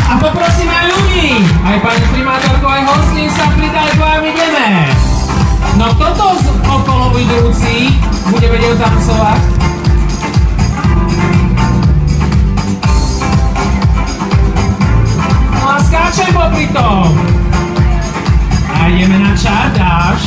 A poprosím aj ľudí, aj pani primátorku, aj hostí sa pridali, k vám ideme. No kto z okolo idúcich bude vedieť tancovať? No a skáčem popri tom. A ideme na čardáš.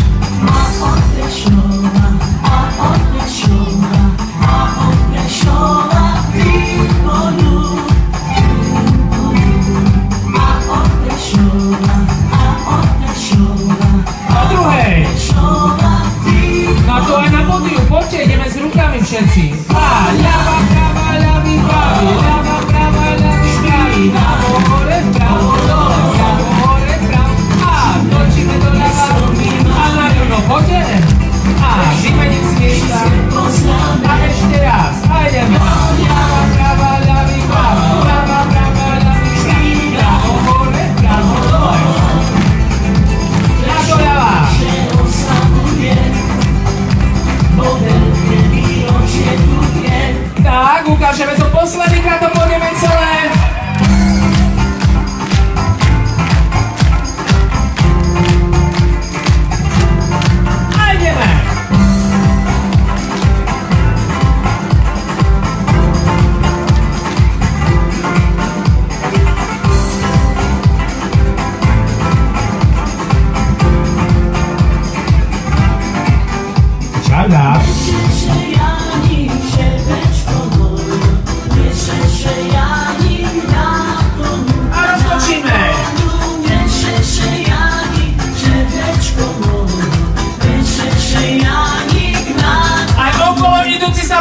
Poďte, ideme s rukami všetci. A ľava, prava, ľavý, pravý, ľava, prava, ľavý, pravý, ľavo, hore, vpravo, dole, vľavo, hore, vpravo. A točíme do ľava, a na rovno, poďte. A vymením z miesta. A ešte raz. A ideme. Ľava, prava, ľavý, pravý, ľava, prava, ľavý, pravý, ľavo, hore, vpravo, dole. A do ľava. Tak, ukážeme to poslednýkrát, to pôjdeme celé. A ideme. Čardáš.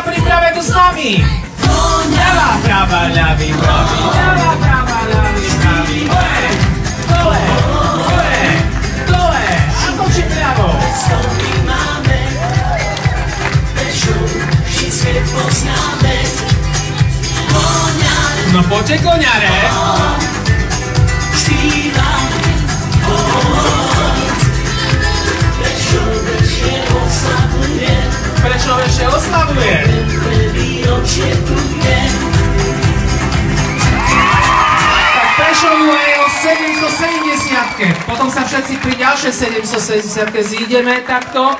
Priprave tu s nami. Ľavá, prava, ľavý, pravý. Ľavá, prava, ľavý, pravý. Hore, dole, hore, dole. A točím ľavo. No poďte, koňare. Prečo ešte oslavuje? Tak Prešov je o 770-ke. Potom sa všetci pri ďalšej 770-ke zídeme takto.